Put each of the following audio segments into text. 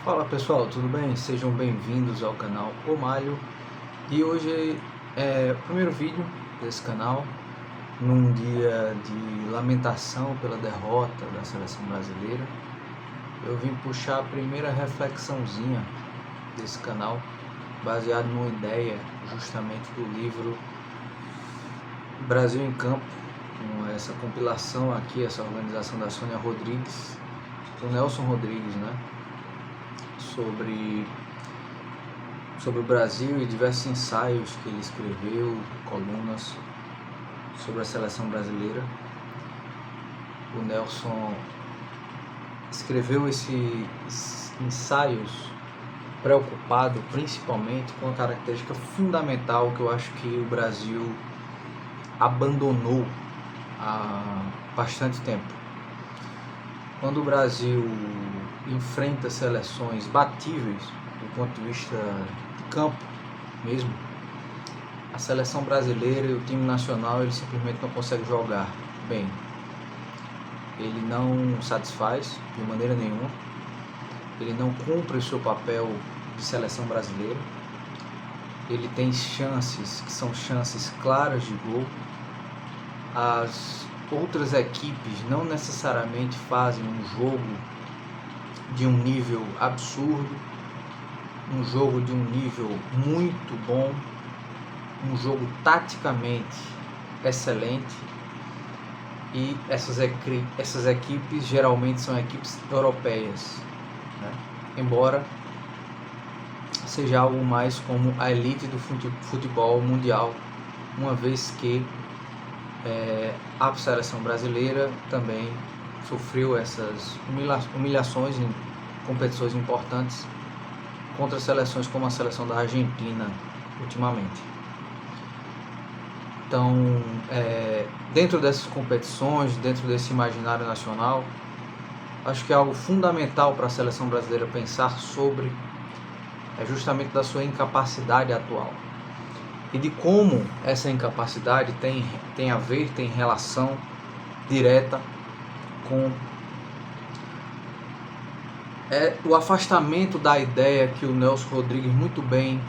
Fala pessoal, tudo bem? Sejam bem-vindos ao canal O Malho. E hoje é o primeiro vídeo desse canal, num dia de lamentação pela derrota da seleção brasileira. Eu vim puxar a primeira reflexãozinha desse canal, baseado numa ideia justamente do livro Brasil em Campo, com essa compilação aqui, essa organização da Sônia Rodrigues, do Nelson Rodrigues, né? Sobre o Brasil e diversos ensaios que ele escreveu, colunas sobre a seleção brasileira. O Nelson escreveu esses ensaios preocupado principalmente com a característica fundamental que eu acho que o Brasil abandonou há bastante tempo. Quando o Brasil enfrenta seleções batíveis do ponto de vista de campo mesmo, a seleção brasileira e o time nacional ele simplesmente não consegue jogar bem. Ele não satisfaz de maneira nenhuma, ele não cumpre o seu papel de seleção brasileira, ele tem chances que são chances claras de gol. As outras equipes não necessariamente fazem um jogo de um nível absurdo, um jogo de um nível muito bom, um jogo taticamente excelente, e essas equipes geralmente são equipes europeias, né? Embora seja algo mais como a elite do futebol mundial, uma vez que a seleção brasileira também sofreu essas humilhações em competições importantes contra seleções como a seleção da Argentina ultimamente. Então, dentro dessas competições, dentro desse imaginário nacional, acho que é algo fundamental para a seleção brasileira pensar sobre é justamente da sua incapacidade atual e de como essa incapacidade tem relação direta com o afastamento da ideia que o Nelson Rodrigues muito bem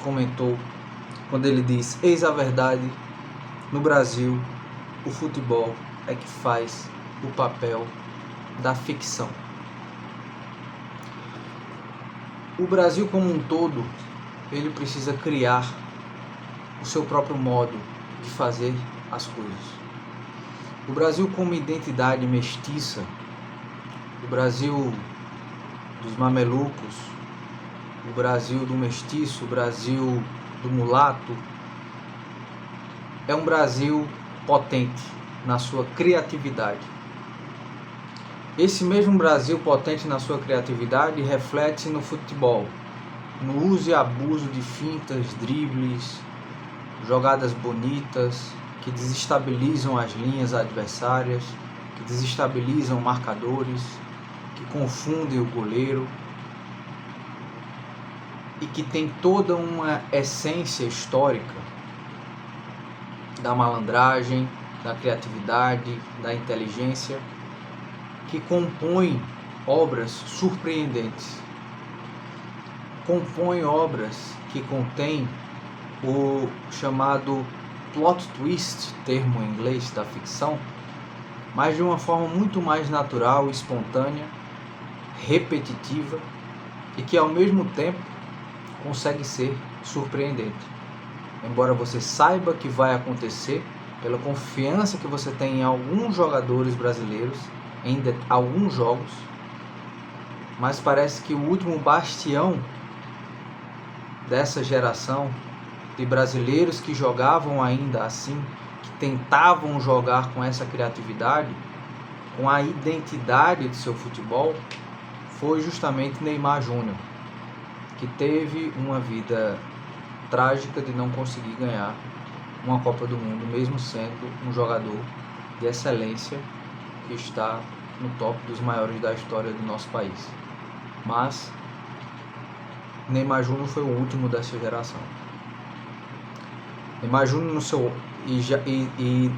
comentou quando ele diz: eis a verdade, no Brasil o futebol é que faz o papel da ficção. O Brasil como um todo, ele precisa criar o seu próprio modo de fazer as coisas. O Brasil como identidade mestiça, o Brasil dos mamelucos, o Brasil do mestiço, o Brasil do mulato, é um Brasil potente na sua criatividade. Esse mesmo Brasil potente na sua criatividade reflete no futebol, no uso e abuso de fintas, dribles, jogadas bonitas que desestabilizam as linhas adversárias, que desestabilizam marcadores, que confundem o goleiro e que tem toda uma essência histórica da malandragem, da criatividade, da inteligência, que compõe obras surpreendentes, compõe obras que contêm o chamado plot twist, termo em inglês da ficção, mas de uma forma muito mais natural, espontânea, repetitiva e que ao mesmo tempo consegue ser surpreendente. Embora você saiba que vai acontecer, pela confiança que você tem em alguns jogadores brasileiros, em alguns jogos, mas parece que o último bastião dessa geração de brasileiros que jogavam ainda assim, que tentavam jogar com essa criatividade, com a identidade do seu futebol, foi justamente Neymar Júnior, que teve uma vida trágica de não conseguir ganhar uma Copa do Mundo, mesmo sendo um jogador de excelência que está no top dos maiores da história do nosso país. Mas Neymar Júnior foi o último dessa geração. Neymar Júnior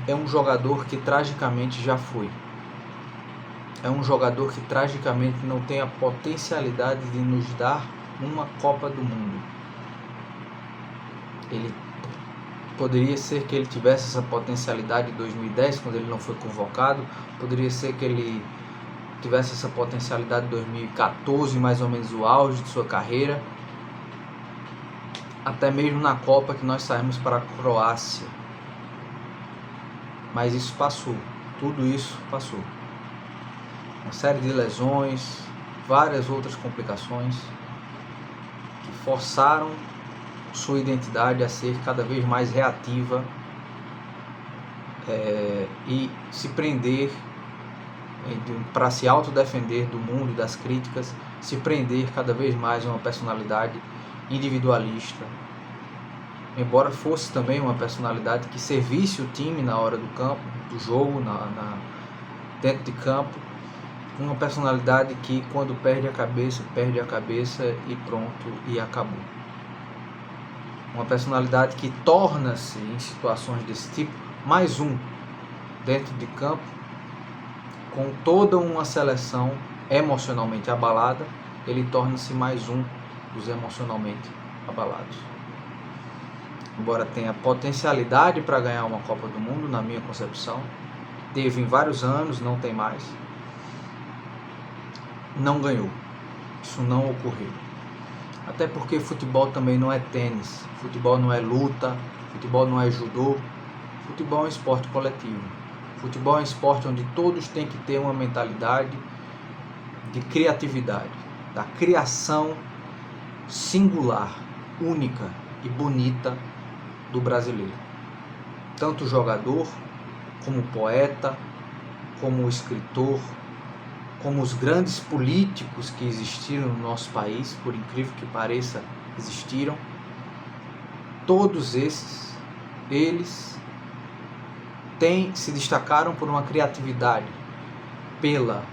é um jogador que tragicamente já foi. é um jogador que tragicamente não tem a potencialidade de nos dar uma Copa do Mundo. Ele poderia ser que ele tivesse essa potencialidade em 2010, quando ele não foi convocado. Poderia ser que ele tivesse essa potencialidade em 2014, mais ou menos o auge de sua carreira. Até mesmo na Copa que nós saímos para a Croácia. Mas isso passou. Tudo isso passou. Uma série de lesões, várias outras complicações que forçaram sua identidade a ser cada vez mais reativa e se prender para se autodefender do mundo e das críticas, se prender cada vez mais a uma personalidade individualista, embora fosse também uma personalidade que servisse o time na hora do campo, do jogo, dentro de campo, uma personalidade que quando perde a cabeça e pronto, e acabou. Uma personalidade que torna-se, em situações desse tipo, mais um dentro de campo, com toda uma seleção emocionalmente abalada, ele torna-se mais um dos emocionalmente abalados. Embora tenha potencialidade para ganhar uma Copa do Mundo, na minha concepção, teve em vários anos, não tem mais, não ganhou. Isso não ocorreu. Até porque futebol também não é tênis, futebol não é luta, futebol não é judô, futebol é um esporte coletivo. Futebol é um esporte onde todos têm que ter uma mentalidade de criatividade, da criação singular, única e bonita do brasileiro. Tanto o jogador, como o poeta, como o escritor, como os grandes políticos que existiram no nosso país, por incrível que pareça, existiram. Todos eles se destacaram por uma criatividade, pela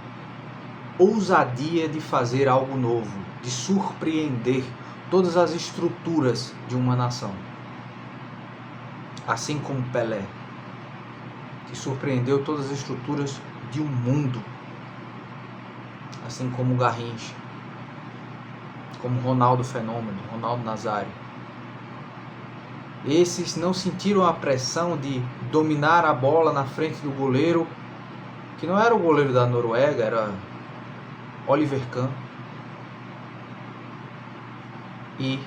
ousadia de fazer algo novo, de surpreender todas as estruturas de uma nação. Assim como Pelé, que surpreendeu todas as estruturas de um mundo. Assim como Garrincha, como Ronaldo Fenômeno, Ronaldo Nazário. Esses não sentiram a pressão de dominar a bola na frente do goleiro, que não era o goleiro da Noruega, era Oliver Kahn, e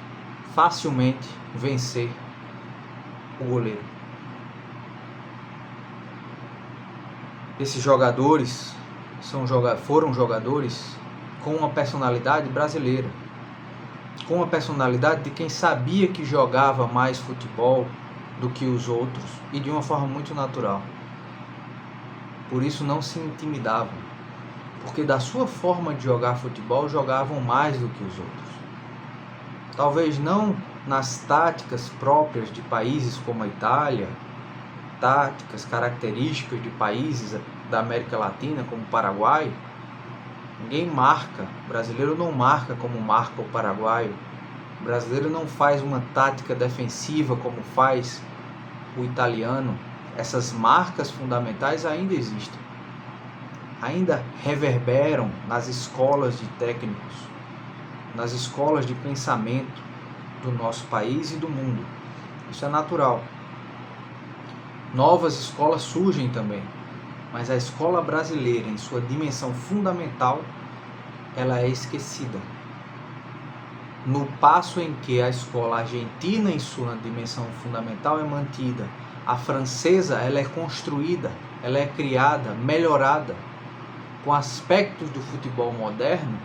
facilmente vencer o goleiro. Esses jogadores foram jogadores com uma personalidade brasileira, com uma personalidade de quem sabia que jogava mais futebol do que os outros e de uma forma muito natural. Por isso não se intimidavam, porque da sua forma de jogar futebol jogavam mais do que os outros. Talvez não nas táticas próprias de países como a Itália, táticas características de países da América Latina, como o Paraguai. Ninguém marca, o brasileiro não marca como marca o paraguaio, o brasileiro não faz uma tática defensiva como faz o italiano. Essas marcas fundamentais ainda existem, ainda reverberam nas escolas de técnicos, nas escolas de pensamento do nosso país e do mundo. Isso é natural. Novas escolas surgem também, mas a escola brasileira, em sua dimensão fundamental, ela é esquecida. No passo em que a escola argentina, em sua dimensão fundamental, é mantida, a francesa, ela é construída, ela é criada, melhorada, com aspectos do futebol moderno,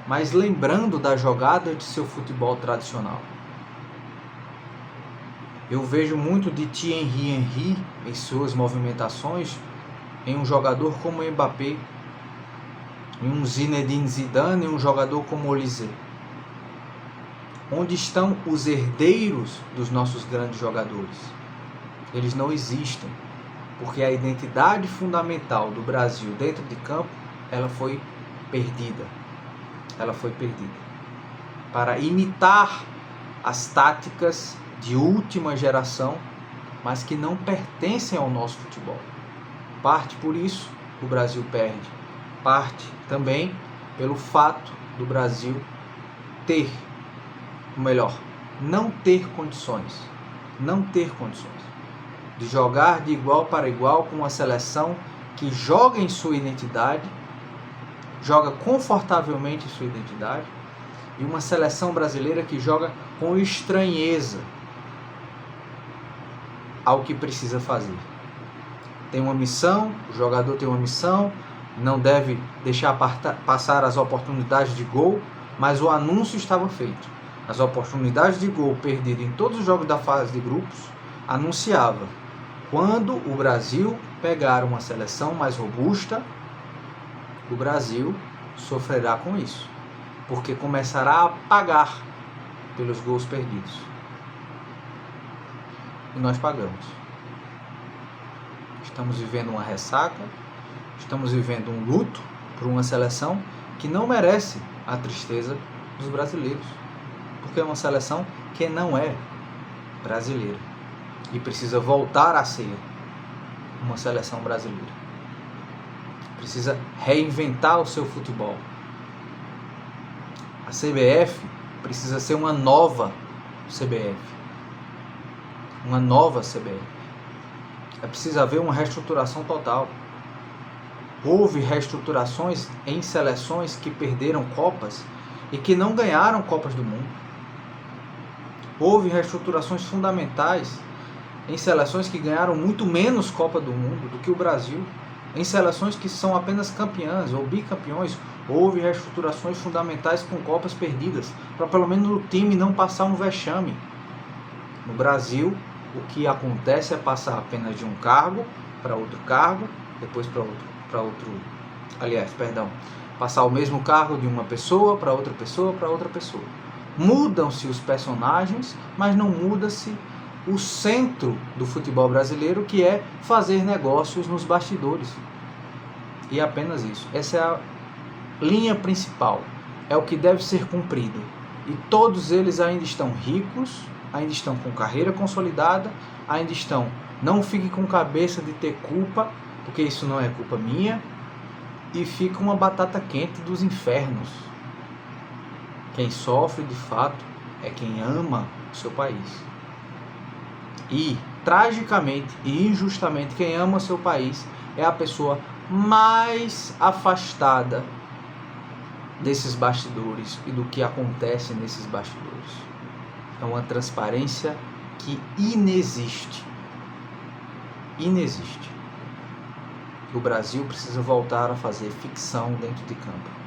mas lembrando da jogada de seu futebol tradicional. Eu vejo muito de Thierry Henry em suas movimentações, em um jogador como Mbappé, em um Zinedine Zidane, em um jogador como Olise. Onde estão os herdeiros dos nossos grandes jogadores? Eles não existem, porque a identidade fundamental do Brasil dentro de campo, ela foi perdida. Ela foi perdida. Para imitar as táticas de última geração, mas que não pertencem ao nosso futebol. Parte por isso, o Brasil perde. parte também pelo fato do Brasil ter, ou melhor, não ter condições de jogar de igual para igual com uma seleção que joga em sua identidade, joga confortavelmente em sua identidade, e uma seleção brasileira que joga com estranheza ao que precisa fazer. Tem uma missão, o jogador tem uma missão, não deve deixar passar as oportunidades de gol, mas o anúncio estava feito. As oportunidades de gol perdidas em todos os jogos da fase de grupos anunciava: quando o Brasil pegar uma seleção mais robusta, o Brasil sofrerá com isso, porque começará a pagar pelos gols perdidos. E nós pagamos. Estamos vivendo uma ressaca, estamos vivendo um luto por uma seleção que não merece a tristeza dos brasileiros, porque é uma seleção que não é brasileira e precisa voltar a ser uma seleção brasileira. Precisa reinventar o seu futebol. A CBF precisa ser uma nova CBF. Uma nova CBF. É preciso haver uma reestruturação total. Houve reestruturações em seleções que perderam Copas e que não ganharam Copas do Mundo. Houve reestruturações fundamentais em seleções que ganharam muito menos Copa do Mundo do que o Brasil. Em seleções que são apenas campeãs ou bicampeões, houve reestruturações fundamentais com Copas perdidas, para pelo menos o time não passar um vexame. No Brasil, o que acontece é passar apenas de um cargo para outro cargo, depois passar o mesmo cargo de uma pessoa para outra pessoa para outra pessoa. Mudam-se os personagens, mas não muda-se o centro do futebol brasileiro, que é fazer negócios nos bastidores. E apenas isso. Essa é a linha principal. É o que deve ser cumprido. E todos eles ainda estão ricos, ainda estão com carreira consolidada, ainda estão... Não fique com cabeça de ter culpa, porque isso não é culpa minha, e fica uma batata quente dos infernos. Quem sofre de fato é quem ama o seu país. E, tragicamente e injustamente, quem ama o seu país é a pessoa mais afastada desses bastidores e do que acontece nesses bastidores. É uma transparência que inexiste. O Brasil precisa voltar a fazer ficção dentro de campo.